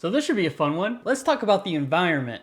So this should be a fun one. Let's talk about the environment.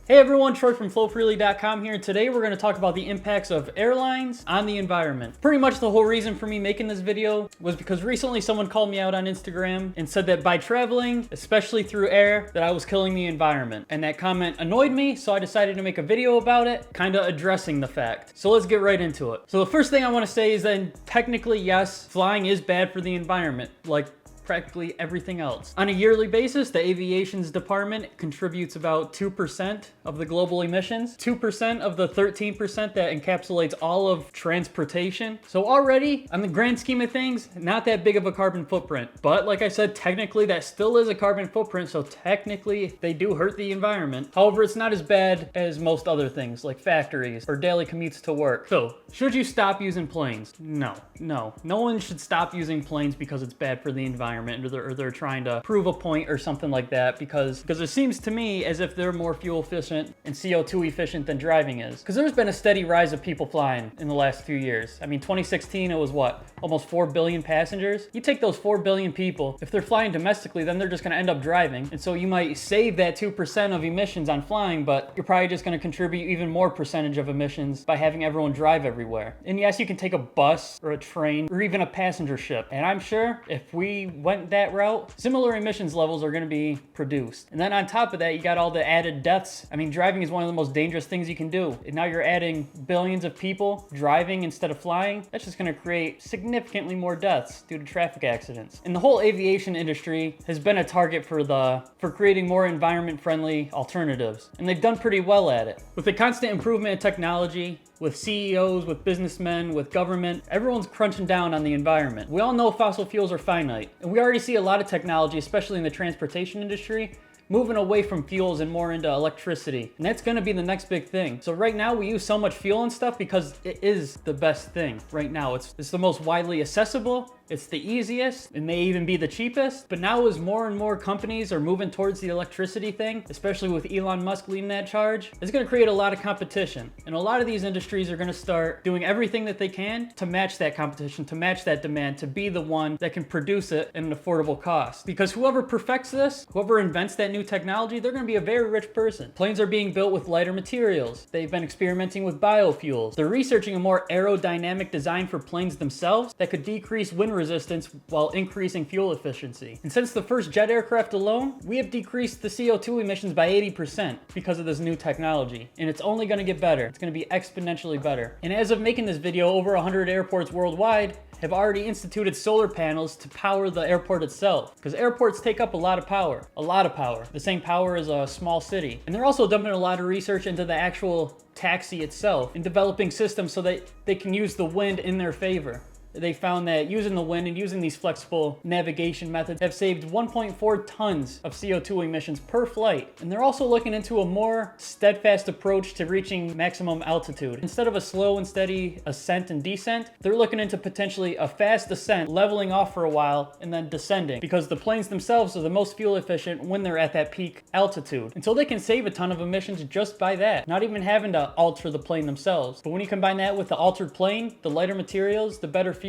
Hey everyone, Troy from flowfreely.com here, and today we're going to talk about the impacts of airlines on the environment. Pretty much the whole reason for me making this video was because recently someone called me out on Instagram and said that by traveling, especially through air, that I was killing the environment. And that comment annoyed me, so I decided to make a video about it, kind of addressing the fact. So let's get right into it. So the first thing I want to say is that technically, yes, flying is bad for the environment. Like practically everything else. On a yearly basis, the aviation's department contributes about 2% of the global emissions, 2% of the 13% that encapsulates all of transportation. So already, on the grand scheme of things, not that big of a carbon footprint. But like I said, technically that still is a carbon footprint, so technically they do hurt the environment. However, it's not as bad as most other things like factories or daily commutes to work. So, should you stop using planes? No. No one should stop using planes because it's bad for the environment. Or they're trying to prove a point or something like that because it seems to me as if they're more fuel efficient and CO2 efficient than driving is. Because there's been a steady rise of people flying in the last few years. I mean, 2016, it was what? Almost 4 billion passengers? You take those 4 billion people, if they're flying domestically, then they're just gonna end up driving. And so you might save that 2% of emissions on flying, but you're probably just gonna contribute even more percentage of emissions by having everyone drive everywhere. And yes, you can take a bus or a train or even a passenger ship. And I'm sure if we went that route, similar emissions levels are going to be produced. And then on top of that, you got all the added deaths. I mean, driving is one of the most dangerous things you can do. And now you're adding billions of people driving instead of flying. That's just going to create significantly more deaths due to traffic accidents. And the whole aviation industry has been a target for creating more environment-friendly alternatives. And they've done pretty well at it. With the constant improvement in technology, with CEOs, with businessmen, with government, everyone's crunching down on the environment. We all know fossil fuels are finite, and we already see a lot of technology, especially in the transportation industry, moving away from fuels and more into electricity. And that's gonna be the next big thing. So right now we use so much fuel and stuff because it is the best thing right now. It's the most widely accessible. It's the easiest. It may even be the cheapest. But now as more and more companies are moving towards the electricity thing, especially with Elon Musk leading that charge, it's gonna create a lot of competition. And a lot of these industries are gonna start doing everything that they can to match that competition, to match that demand, to be the one that can produce it at an affordable cost. Because whoever perfects this, whoever invents that new technology, they're gonna be a very rich person. Planes are being built with lighter materials. They've been experimenting with biofuels. They're researching a more aerodynamic design for planes themselves that could decrease wind resistance while increasing fuel efficiency. And since the first jet aircraft alone, we have decreased the CO2 emissions by 80% because of this new technology. And it's only gonna get better. It's gonna be exponentially better. And as of making this video, over 100 airports worldwide have already instituted solar panels to power the airport itself. Because airports take up a lot of power. A lot of power. The same power as a small city. And they're also dumping a lot of research into the actual taxi itself and developing systems so that they can use the wind in their favor. They found that using the wind and using these flexible navigation methods have saved 1.4 tons of CO2 emissions per flight. And they're also looking into a more steadfast approach to reaching maximum altitude. Instead of a slow and steady ascent and descent, they're looking into potentially a fast ascent, leveling off for a while, and then descending. Because the planes themselves are the most fuel efficient when they're at that peak altitude. And so they can save a ton of emissions just by that. Not even having to alter the plane themselves. But when you combine that with the altered plane, the lighter materials, the better fuel,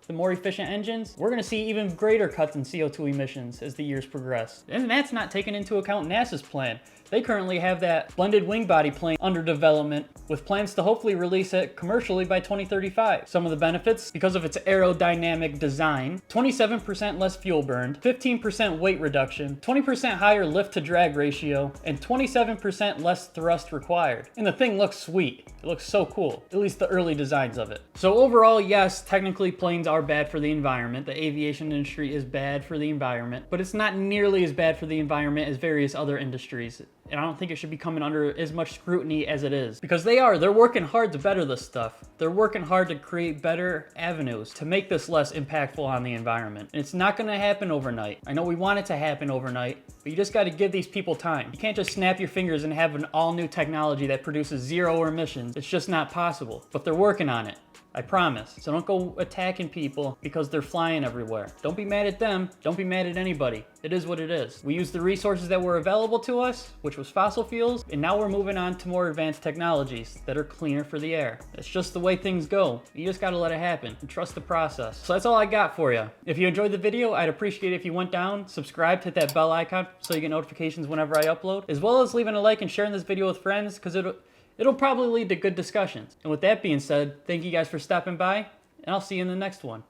the more efficient engines, we're gonna see even greater cuts in CO2 emissions as the years progress. And that's not taking into account NASA's plan. They currently have that blended wing body plane under development with plans to hopefully release it commercially by 2035. Some of the benefits, because of its aerodynamic design, 27% less fuel burned, 15% weight reduction, 20% higher lift to drag ratio, and 27% less thrust required. And the thing looks sweet. It looks so cool, at least the early designs of it. So overall, yes, technically planes are bad for the environment. The aviation industry is bad for the environment, but it's not nearly as bad for the environment as various other industries. And I don't think it should be coming under as much scrutiny as it is. Because they're working hard to better this stuff. They're working hard to create better avenues to make this less impactful on the environment. And it's not gonna happen overnight. I know we want it to happen overnight, but you just gotta give these people time. You can't just snap your fingers and have an all new technology that produces zero emissions. It's just not possible, but they're working on it. I promise. So don't go attacking people because they're flying everywhere. Don't be mad at them. Don't be mad at anybody. It is what it is. We used the resources that were available to us, which was fossil fuels, and now we're moving on to more advanced technologies that are cleaner for the air. It's just the way things go. You just gotta let it happen and trust the process. So that's all I got for you. If you enjoyed the video, I'd appreciate it if you went down, subscribed, hit that bell icon so you get notifications whenever I upload, as well as leaving a like and sharing this video with friends, because it'll probably lead to good discussions. And with that being said, thank you guys for stopping by, and I'll see you in the next one.